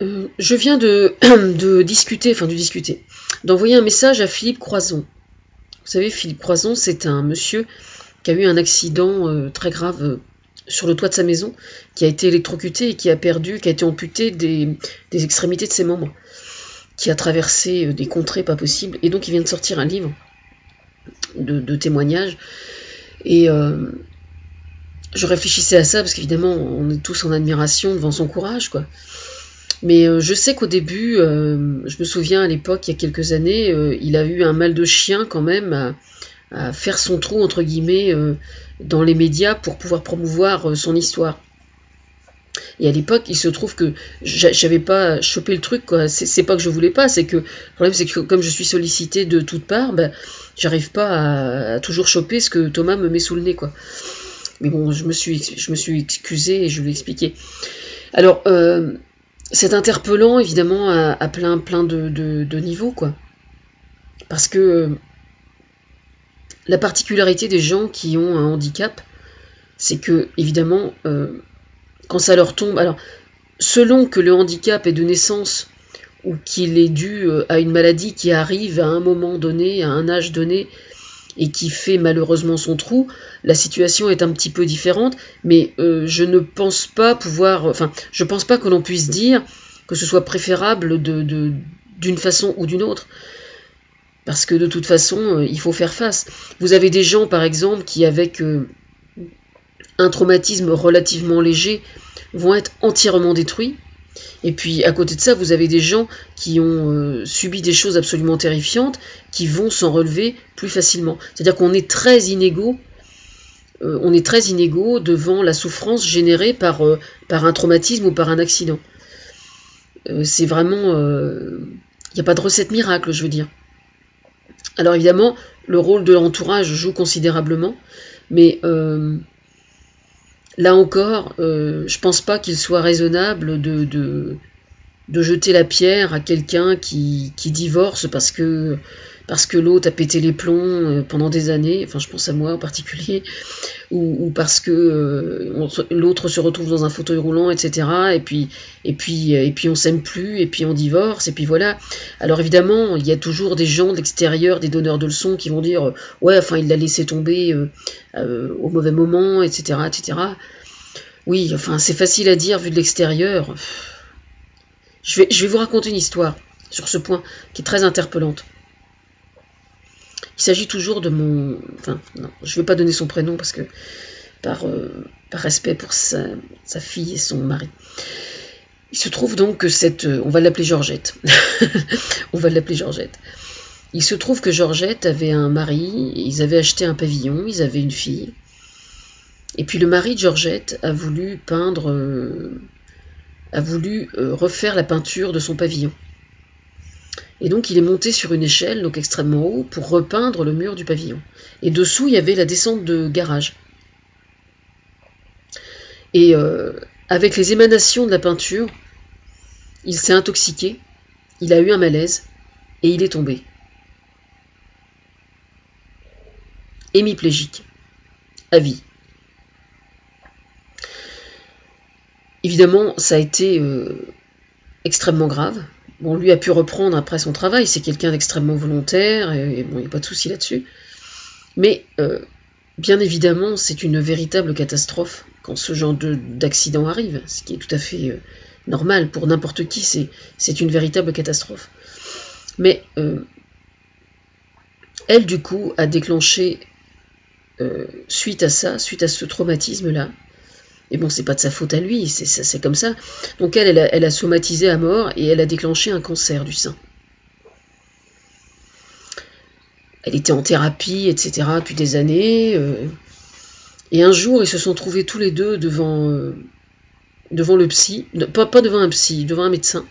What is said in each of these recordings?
Je viens d'envoyer un message à Philippe Croison. Vous savez, Philippe Croison, c'est un monsieur qui a eu un accident très grave sur le toit de sa maison, qui a été électrocuté et qui a été amputé des extrémités de ses membres, qui a traversé des contrées pas possibles, et donc il vient de sortir un livre de témoignages, et je réfléchissais à ça, parce qu'évidemment, on est tous en admiration devant son courage, quoi. Mais je sais qu'au début, je me souviens à l'époque, il y a quelques années, il a eu un mal de chien quand même à faire son trou, entre guillemets, dans les médias pour pouvoir promouvoir son histoire. Et à l'époque, il se trouve que j'avais pas chopé le truc, quoi. C'est pas que je voulais pas, c'est que le problème, c'est que comme je suis sollicitée de toutes parts, ben, j'arrive pas à toujours choper ce que Thomas me met sous le nez, quoi. Mais bon, je me suis excusée et je lui ai expliqué. Alors, c'est interpellant, évidemment, à plein de niveaux, quoi. Parce que la particularité des gens qui ont un handicap, c'est que, évidemment, quand ça leur tombe... Alors, selon que le handicap est de naissance ou qu'il est dû à une maladie qui arrive à un moment donné, à un âge donné, et qui fait malheureusement son trou, la situation est un petit peu différente, mais je ne pense pas pouvoir... Enfin, je pense pas que l'on puisse dire que ce soit préférable d'une façon ou d'une autre. Parce que de toute façon, il faut faire face. Vous avez des gens, par exemple, qui, avec un traumatisme relativement léger, vont être entièrement détruits. Et puis, à côté de ça, vous avez des gens qui ont subi des choses absolument terrifiantes, qui vont s'en relever plus facilement. C'est-à-dire qu'on est très inégaux. On est très inégaux devant la souffrance générée par un traumatisme ou par un accident. C'est vraiment... Il n'y a pas de recette miracle, je veux dire. Alors évidemment, le rôle de l'entourage joue considérablement, mais là encore, je pense pas qu'il soit raisonnable de jeter la pierre à quelqu'un qui divorce parce que l'autre a pété les plombs pendant des années, enfin je pense à moi en particulier, ou parce que l'autre se retrouve dans un fauteuil roulant, etc. Et puis on s'aime plus, et puis on divorce, et puis voilà. Alors évidemment, il y a toujours des gens de l'extérieur, des donneurs de leçons qui vont dire ouais, enfin il l'a laissé tomber au mauvais moment, etc., etc. Oui, enfin c'est facile à dire vu de l'extérieur. Je vais vous raconter une histoire sur ce point qui est très interpellante. Il s'agit toujours de mon... Enfin, non, je ne vais pas donner son prénom parce que par respect pour sa fille et son mari. Il se trouve donc que on va l'appeler Georgette. On va l'appeler Georgette. Il se trouve que Georgette avait un mari, ils avaient acheté un pavillon, ils avaient une fille. Et puis le mari de Georgette a voulu refaire la peinture de son pavillon. Et donc il est monté sur une échelle, donc extrêmement haut, pour repeindre le mur du pavillon. Et dessous, il y avait la descente de garage. Et avec les émanations de la peinture, il s'est intoxiqué, il a eu un malaise, et il est tombé. Hémiplégique, à vie. Évidemment, ça a été extrêmement grave. Bon, lui a pu reprendre après son travail, c'est quelqu'un d'extrêmement volontaire, et bon, il n'y a pas de souci là-dessus. Mais, bien évidemment, c'est une véritable catastrophe quand ce genre d'accident arrive, ce qui est tout à fait normal pour n'importe qui, c'est une véritable catastrophe. Mais, elle, du coup, a déclenché, suite à ce traumatisme-là, et bon, c'est pas de sa faute à lui, c'est comme ça. Donc elle a somatisé à mort et elle a déclenché un cancer du sein. Elle était en thérapie, etc. depuis des années. Et un jour, ils se sont trouvés tous les deux devant le psy. Pas devant un psy, devant un médecin.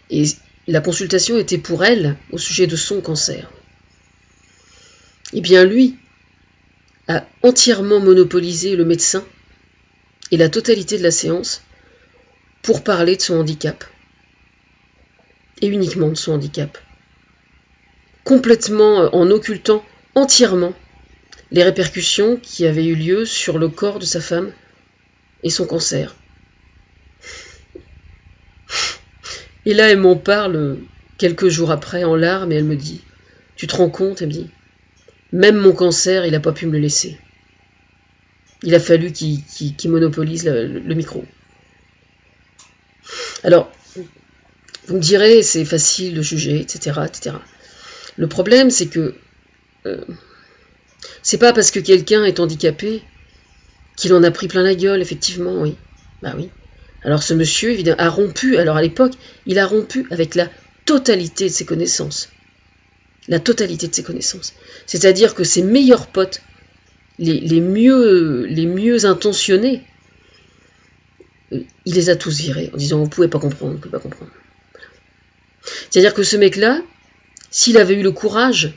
Et la consultation était pour elle au sujet de son cancer. Eh bien lui a entièrement monopolisé le médecin et la totalité de la séance pour parler de son handicap. Et uniquement de son handicap. Complètement en occultant entièrement les répercussions qui avaient eu lieu sur le corps de sa femme et son cancer. Et là, elle m'en parle quelques jours après en larmes et elle me dit, tu te rends compte, elle me dit, même mon cancer, il n'a pas pu me le laisser. Il a fallu qu'il monopolise le micro. Alors, vous me direz, c'est facile de juger, etc., etc. Le problème, c'est que c'est pas parce que quelqu'un est handicapé qu'il en a pris plein la gueule, effectivement, oui. Bah oui. Alors ce monsieur, évidemment, a rompu, alors à l'époque, il a rompu avec la totalité de ses connaissances. La totalité de ses connaissances. C'est-à-dire que ses meilleurs potes, les mieux intentionnés, il les a tous virés en disant, vous pouvez pas comprendre, vous pouvez pas comprendre. C'est-à-dire que ce mec-là, s'il avait eu le courage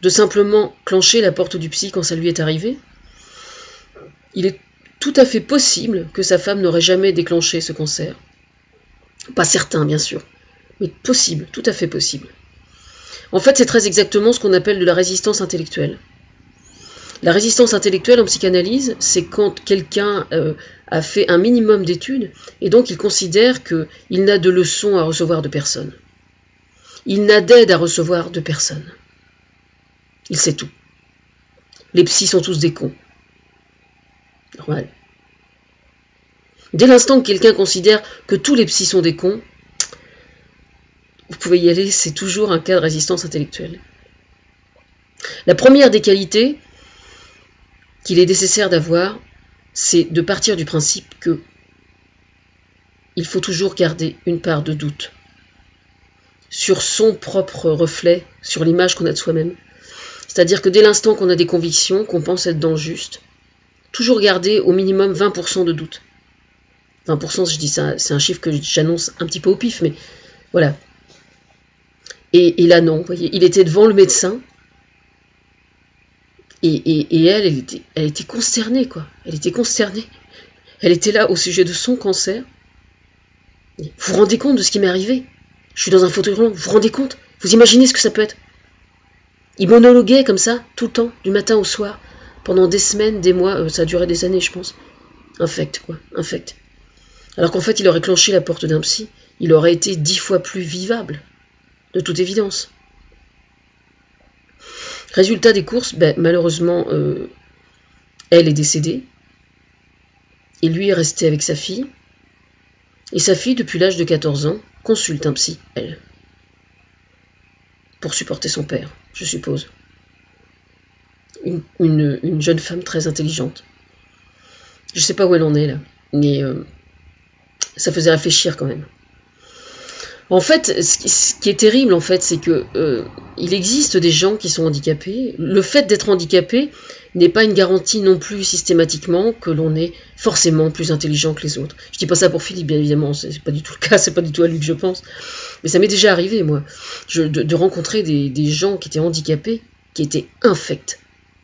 de simplement clencher la porte du psy quand ça lui est arrivé, il est tout à fait possible que sa femme n'aurait jamais déclenché ce cancer. Pas certain, bien sûr, mais possible, tout à fait possible. En fait, c'est très exactement ce qu'on appelle de la résistance intellectuelle. La résistance intellectuelle en psychanalyse, c'est quand quelqu'un a fait un minimum d'études et donc il considère qu'il n'a de leçons à recevoir de personne. Il n'a d'aide à recevoir de personne. Il sait tout. Les psys sont tous des cons. Normal. Dès l'instant que quelqu'un considère que tous les psys sont des cons, vous pouvez y aller, c'est toujours un cas de résistance intellectuelle. La première des qualités qu'il est nécessaire d'avoir, c'est de partir du principe que il faut toujours garder une part de doute sur son propre reflet, sur l'image qu'on a de soi-même. C'est-à-dire que dès l'instant qu'on a des convictions, qu'on pense être dans le juste, toujours garder au minimum 20% de doute. 20%, je dis ça, c'est un chiffre que j'annonce un petit peu au pif, mais voilà. Et là, non, vous voyez, il était devant le médecin, et elle était consternée, quoi. Elle était consternée. Elle était là au sujet de son cancer. Vous vous rendez compte de ce qui m'est arrivé? Je suis dans un fauteuil roulant, vous vous rendez compte? Vous imaginez ce que ça peut être? Il monologuait comme ça, tout le temps, du matin au soir, pendant des semaines, des mois, ça a duré des années, je pense. Infect, quoi, infect. Alors qu'en fait, il aurait clenché la porte d'un psy, il aurait été 10 fois plus vivable, de toute évidence. Résultat des courses, malheureusement, elle est décédée, et lui est resté avec sa fille, et sa fille, depuis l'âge de 14 ans, consulte un psy, elle, pour supporter son père, je suppose. Une jeune femme très intelligente. Je ne sais pas où elle en est, là, mais ça faisait réfléchir quand même. En fait, ce qui est terrible, en fait, c'est que il existe des gens qui sont handicapés. Le fait d'être handicapé n'est pas une garantie non plus systématiquement que l'on est forcément plus intelligent que les autres. Je dis pas ça pour Philippe, bien évidemment, c'est pas du tout le cas, c'est pas du tout à lui que je pense. Mais ça m'est déjà arrivé, moi, de rencontrer des gens qui étaient handicapés, qui étaient infects.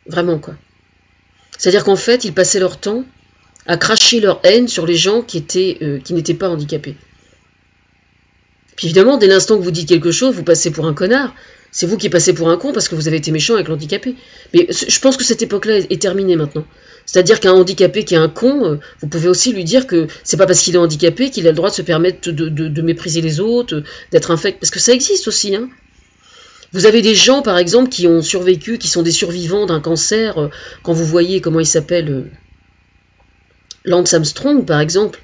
Vraiment, quoi. C'est-à-dire qu'en fait, ils passaient leur temps à cracher leur haine sur les gens qui n'étaient pas handicapés. Puis évidemment, dès l'instant que vous dites quelque chose, vous passez pour un connard. C'est vous qui passez pour un con parce que vous avez été méchant avec l'handicapé. Mais je pense que cette époque-là est terminée maintenant. C'est-à-dire qu'un handicapé qui est un con, vous pouvez aussi lui dire que c'est pas parce qu'il est handicapé qu'il a le droit de se permettre de mépriser les autres, d'être infect. Parce que ça existe aussi, hein. Vous avez des gens, par exemple, qui ont survécu, qui sont des survivants d'un cancer. Quand vous voyez comment il s'appelle, Lance Armstrong, par exemple,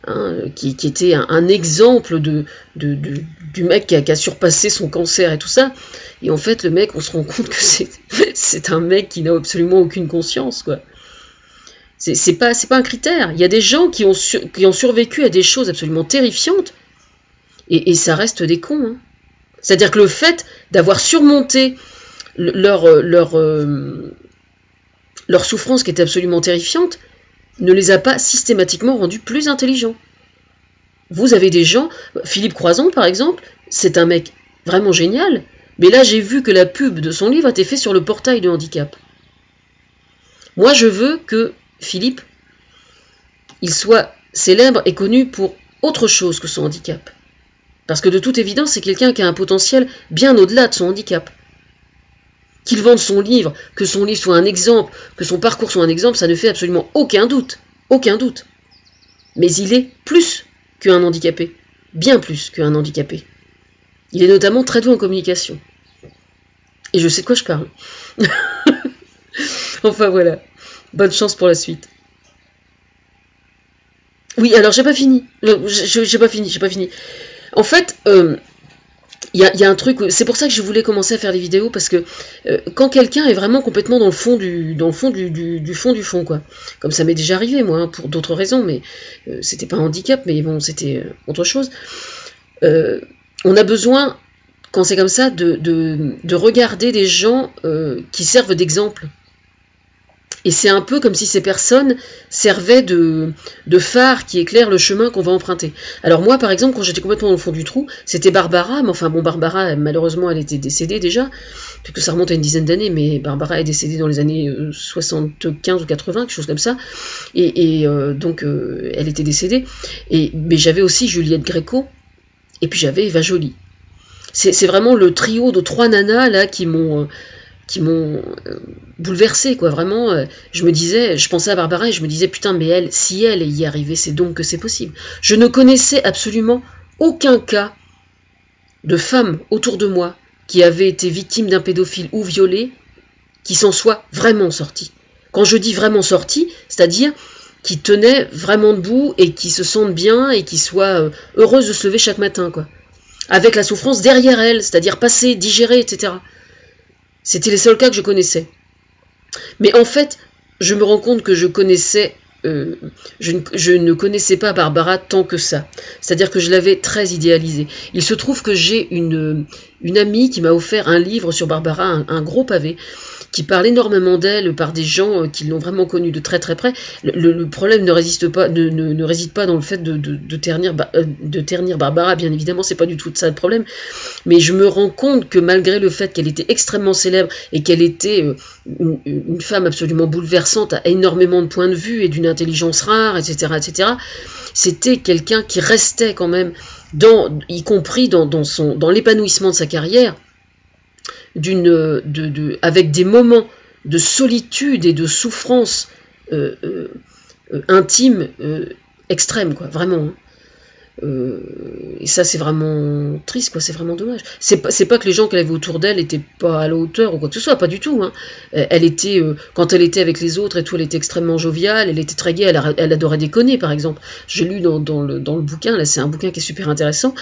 hein, qui était un exemple du mec qui a surpassé son cancer et tout ça. Et en fait, le mec, on se rend compte que c'est un mec qui n'a absolument aucune conscience, quoi. C'est pas un critère. Il y a des gens qui ont survécu à des choses absolument terrifiantes, et ça reste des cons, hein. C'est-à-dire que le fait d'avoir surmonté leur souffrance qui était absolument terrifiante ne les a pas systématiquement rendus plus intelligents. Vous avez des gens, Philippe Croizon par exemple, c'est un mec vraiment génial, mais là j'ai vu que la pub de son livre a été faite sur le portail de handicap. Moi je veux que Philippe, il soit célèbre et connu pour autre chose que son handicap. Parce que de toute évidence, c'est quelqu'un qui a un potentiel bien au-delà de son handicap. Qu'il vende son livre, que son livre soit un exemple, que son parcours soit un exemple, ça ne fait absolument aucun doute. Aucun doute. Mais il est plus qu'un handicapé. bien plus qu'un handicapé. Il est notamment très doué en communication. Et je sais de quoi je parle. Enfin voilà, bonne chance pour la suite. Oui, alors j'ai pas fini. J'ai pas fini. En fait, il y a un truc, c'est pour ça que je voulais commencer à faire des vidéos, parce que quand quelqu'un est vraiment complètement dans le fond du fond, quoi. Comme ça m'est déjà arrivé, moi, hein, pour d'autres raisons, mais c'était pas un handicap, mais bon, c'était autre chose. On a besoin, quand c'est comme ça, de regarder des gens qui servent d'exemple. Et c'est un peu comme si ces personnes servaient de phare qui éclaire le chemin qu'on va emprunter. Alors moi, par exemple, quand j'étais complètement dans le fond du trou, c'était Barbara, mais enfin bon, Barbara, malheureusement, elle était décédée déjà, puisque ça remonte à une dizaine d'années, mais Barbara est décédée dans les années 75 ou 80, quelque chose comme ça, donc elle était décédée. Mais j'avais aussi Juliette Gréco, et puis j'avais Eva Joly. C'est vraiment le trio de 3 nanas là qui m'ont bouleversée, quoi. Vraiment, je pensais à Barbara et je me disais, putain, mais elle, si elle est y arrivée, c'est donc que c'est possible. Je ne connaissais absolument aucun cas de femme autour de moi qui avait été victime d'un pédophile ou violée qui s'en soit vraiment sortie. Quand je dis vraiment sortie, c'est-à-dire qui tenait vraiment debout et qui se sentent bien et qui soient heureuses de se lever chaque matin, quoi. Avec la souffrance derrière elle, c'est-à-dire passer, digérer, etc. C'était les seuls cas que je connaissais. Mais en fait, je me rends compte que je ne connaissais pas Barbara tant que ça. C'est-à-dire que je l'avais très idéalisée. Il se trouve que j'ai une amie qui m'a offert un livre sur Barbara, un gros pavé, qui parle énormément d'elle par des gens qui l'ont vraiment connue de très très près. Le problème ne réside pas dans le fait de ternir Barbara, bien évidemment, c'est pas du tout ça le problème. Mais je me rends compte que malgré le fait qu'elle était extrêmement célèbre et qu'elle était une femme absolument bouleversante, à énormément de points de vue et d'une intelligence rare, etc., c'était quelqu'un qui restait quand même, y compris dans l'épanouissement de sa carrière, avec des moments de solitude et de souffrance intime extrême, quoi, vraiment. Et ça, c'est vraiment triste, quoi, c'est vraiment dommage. C'est pas que les gens qu'elle avait autour d'elle étaient pas à la hauteur ou quoi que ce soit, pas du tout, hein. Elle était, quand elle était avec les autres et tout, elle était extrêmement joviale, elle était très gaie, elle adorait déconner, par exemple. J'ai lu dans le bouquin, là, c'est un bouquin qui est super intéressant,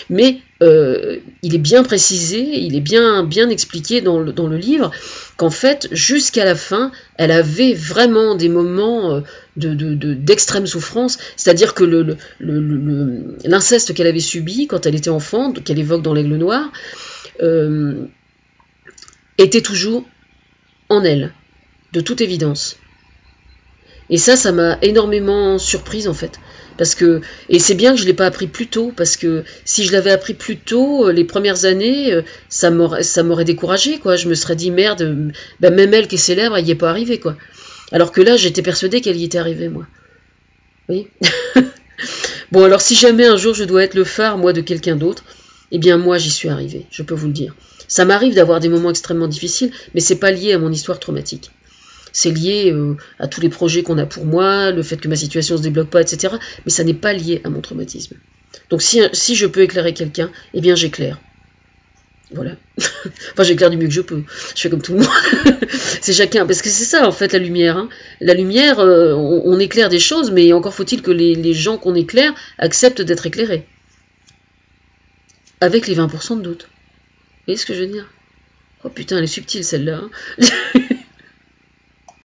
mais il est bien précisé, il est bien expliqué dans le livre, qu'en fait, jusqu'à la fin, elle avait vraiment des moments d'extrême souffrance, c'est-à-dire que l'inceste qu'elle avait subi quand elle était enfant, qu'elle évoque dans l'Aigle Noir, était toujours en elle, de toute évidence. Et ça m'a énormément surprise, en fait. Et c'est bien que je ne l'ai pas appris plus tôt, parce que si je l'avais appris plus tôt, les premières années, ça m'aurait découragée, quoi. Je me serais dit, merde, même elle qui est célèbre, elle n'y est pas arrivée, quoi. Alors que là, j'étais persuadée qu'elle y était arrivée, moi. Oui. Bon, alors si jamais un jour je dois être le phare, moi, de quelqu'un d'autre, eh bien moi, j'y suis arrivée, je peux vous le dire. Ça m'arrive d'avoir des moments extrêmement difficiles, mais c'est pas lié à mon histoire traumatique. C'est lié à tous les projets qu'on a pour moi, le fait que ma situation se débloque pas, etc. Mais ça n'est pas lié à mon traumatisme. Donc si je peux éclairer quelqu'un, eh bien j'éclaire. Voilà. Enfin, j'éclaire du mieux que je peux. Je fais comme tout le monde. C'est chacun. Parce que c'est ça, en fait, la lumière. Hein. La lumière, on éclaire des choses, mais encore faut-il que les gens qu'on éclaire acceptent d'être éclairés. Avec les 20% de doute. Vous voyez ce que je veux dire? Oh putain, elle est subtile celle-là. Hein.